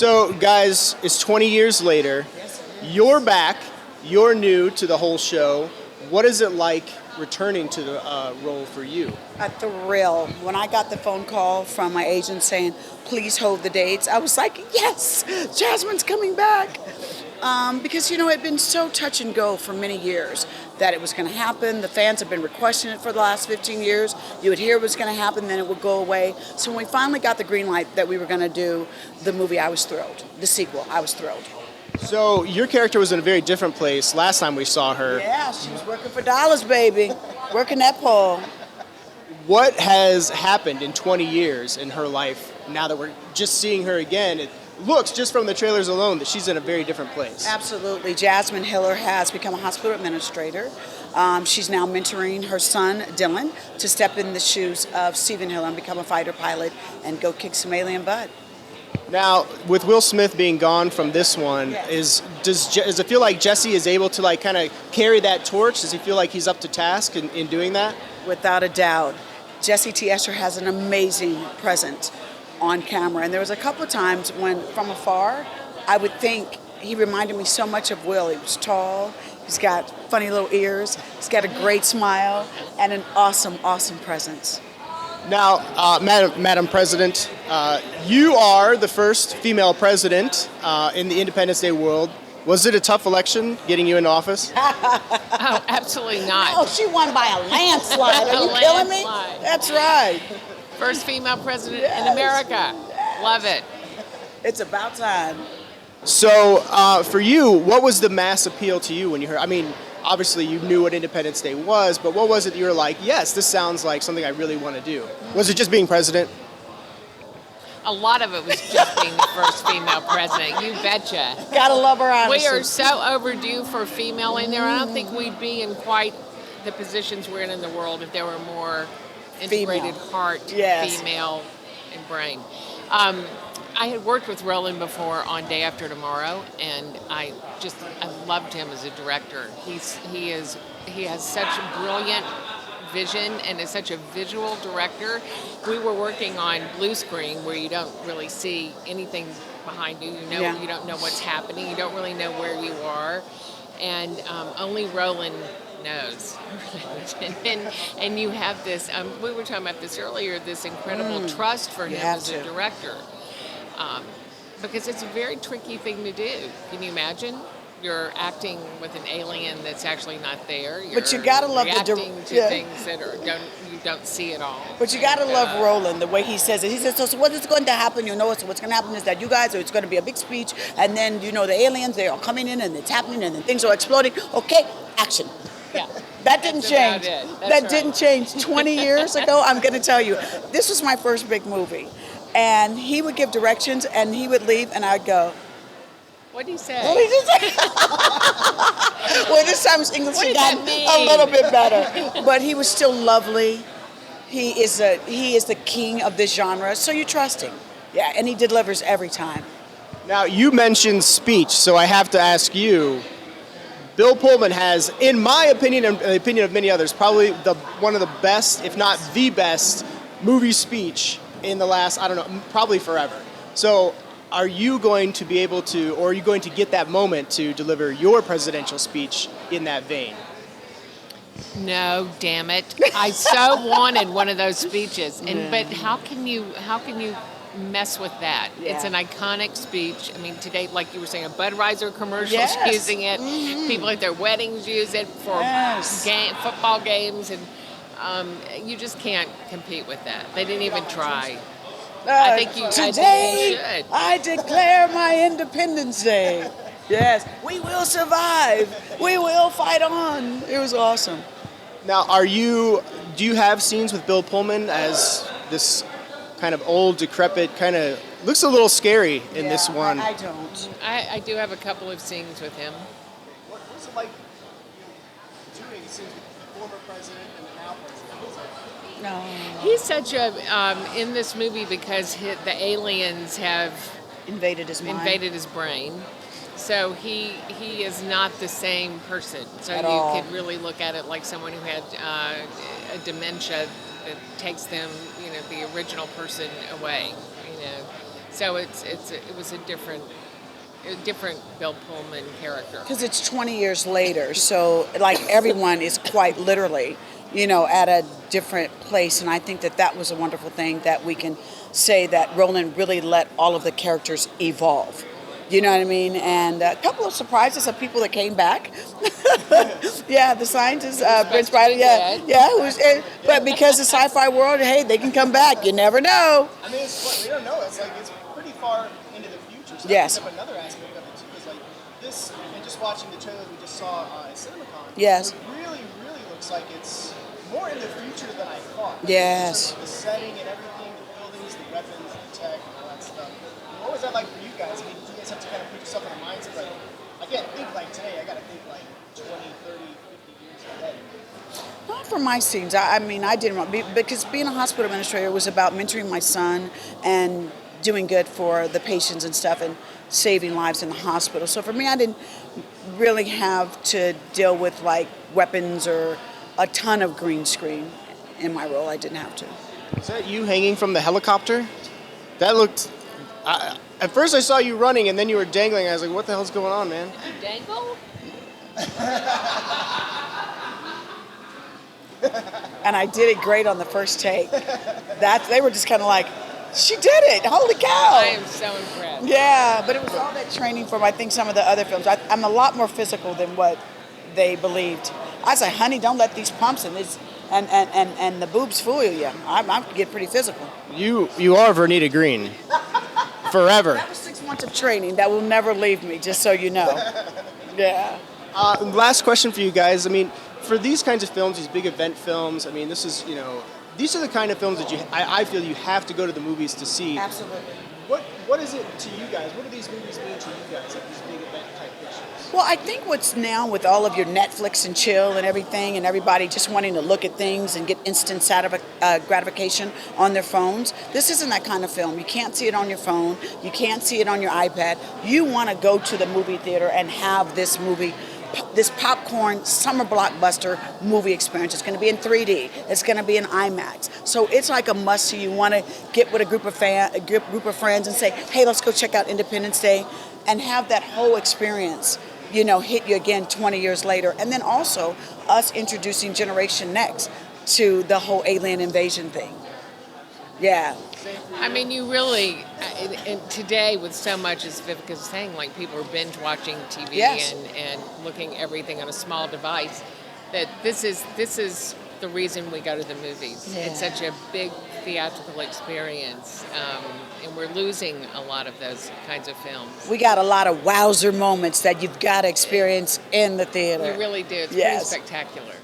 So, guys, it's 20 years later. You're back. You're new to the whole show. What is it like returning to the role for you? A thrill. When I got the phone call from my agent saying, please hold the dates, I was like, yes, Jasmine's coming back. Because, it had been so touch and go for many years that it was going to happen. The fans have been requesting it for the last 15 years. You would hear it was going to happen, then it would go away. So when we finally got the green light that we were going to do the movie, I was thrilled. The sequel, I was thrilled. So your character was in a very different place last time we saw her. Yeah, she was working for dollars, baby. Working that pole. What has happened in 20 years in her life now that we're just seeing her again? It looks, just from the trailers alone, that she's in a very different place. Absolutely. Jasmine Hiller has become a hospital administrator. She's now mentoring her son, Dylan, to step in the shoes of Stephen Hiller and become a fighter pilot and go kick some alien butt. Now, with Will Smith being gone from this one, Yes. does it feel like Jesse is able to kind of carry that torch? Does he feel like he's up to task in doing that? Without a doubt. Jesse T. Escher has an amazing presence on camera. And there was a couple of times when, from afar, I would think he reminded me so much of Will. He was tall, he's got funny little ears, he's got a great smile, and an awesome, awesome presence. Now, Madam President, you are the first female president in the Independence Day world. Was it a tough election getting you into office? Oh, absolutely not. Oh, she won by a landslide. Are you killing me? Landslide. That's right. First female president Yes. in America. Love it. It's about time. So, for you, what was the mass appeal to you when you heard? I mean, obviously you knew what Independence Day was, but what was it that you were like, yes, this sounds like something I really want to do? Was it just being president? A lot of it was just being the first female president. You betcha. Gotta love her honestly. We are so overdue for a female in there. I don't think we'd be in quite the positions we're in the world if there were more integrated Female. heart, Yes. female, and brain. I had worked with Roland before on Day After Tomorrow, and I loved him as a director. He has such a brilliant vision and is such a visual director. We were working on blue screen where you don't really see anything behind you. You don't know what's happening. You don't really know where you are, and only Roland knows. and you have this. We were talking about this earlier. This incredible trust for him as a director. Because it's a very tricky thing to do. Can you imagine? You're acting with an alien that's actually not there. But you gotta love the reacting to things that you don't see at all. But you gotta love Roland, the way he says it. He says, so what is going to happen? What's going to happen is that you guys, it's going to be a big speech, and then, the aliens, they are coming in, and it's happening, and then things are exploding. Okay, action. Yeah. That didn't That's change. about it. That's That right. didn't change. 20 years ago, I'm going to tell you, this was my first big movie. And he would give directions, and he would leave, and I'd go, What did he say? what did he say? Well, this time his English What had does that gotten mean? a little bit better. But he was still lovely. He is the king of this genre, so you trust him. Yeah, and he delivers every time. Now, you mentioned speech, so I have to ask you, Bill Pullman has, in my opinion and the opinion of many others, probably one of the best, if not the best, movie speech in the last, probably forever. So are you going to be able to, or are you going to get that moment to deliver your presidential speech in that vein? No, damn it! I so wanted one of those speeches, but how can you mess with that? Yeah. It's an iconic speech. I mean, today, like you were saying, a Budweiser commercial's Yes. using it. People at their weddings use it for football games, and you just can't compete with that. They didn't even try. I think you Today, should. I declare my Independence Day. Yes, we will survive. We will fight on. It was awesome. Now, do you have scenes with Bill Pullman as this kind of old, decrepit, kind of looks a little scary in this one? I don't. I do have a couple of scenes with him. What's it like doing scenes with the former president and the now president? No. He's such a in this movie because the aliens have Invaded his mind. invaded his brain. So he is not the same person. So At you all. could really look at it like someone who had a dementia that takes them, the original person away. So it was a different Bill Pullman character. Because it's 20 years later, so like everyone is quite literally, at a different place. And I think that was a wonderful thing that we can say that Roland really let all of the characters evolve. You know what I mean? And a couple of surprises of people that came back. Yeah, the scientist, Prince Ryder, but because the sci-fi world, hey, they can come back. You never know. I mean, we don't know. It's pretty far into the future. So Yes. that brings up another aspect of it too. Is like this, and just watching the trailer we just saw at CinemaCon. Yes. It really, really looks like it's more in the future than I thought. Yes. The setting and everything, the buildings, the weapons, the tech, and all that stuff. What was that like for you guys? I mean, you guys have to kind of put yourself in a mindset. Like, I can't think like today. I got to think like 20, 30, 50 years ahead. Not for my scenes. I mean, I didn't want because being a hospital administrator was about mentoring my son and doing good for the patients and stuff and saving lives in the hospital. So for me, I didn't really have to deal with like weapons or a ton of green screen in my role. I didn't have to. Is that you hanging from the helicopter? That looked. At first, I saw you running, and then you were dangling. I was like, "What the hell's going on, man?" You dangle? And I did it great on the first take. They were just kind of like, she did it! Holy cow! I am so impressed. Yeah, but it was all that training from I think some of the other films. I'm a lot more physical than what they believed. I was like, honey, don't let these pumps and the boobs fool you. I get pretty physical. You are Vernita Green. Forever. That was 6 months of training that will never leave me, just so you know. Yeah. Last question for you guys. I mean, for these kinds of films, these big event films, I mean, these are the kind of films that I feel you have to go to the movies to see. Absolutely. What is it to you guys? What do these movies mean to you guys, like these big event type pictures? Well, I think what's now with all of your Netflix and chill and everything and everybody just wanting to look at things and get instant gratification on their phones, this isn't that kind of film. You can't see it on your phone. You can't see it on your iPad. You want to go to the movie theater and have this movie, this popcorn summer blockbuster movie experience. It's going to be in 3D. It's going to be in IMAX. So it's like a must-see. You want to get with a group of friends and say, hey, let's go check out Independence Day and have that whole experience, hit you again 20 years later. And then also us introducing Generation Next to the whole alien invasion thing. Yeah. I mean, you really, and today with so much, as Vivica's saying, like people are binge watching TV Yes. and looking everything on a small device, that this is the reason we go to the movies. Yeah. It's such a big theatrical experience, and we're losing a lot of those kinds of films. We got a lot of wowzer moments that you've got to experience in the theater. You really do. It's Yes. pretty spectacular.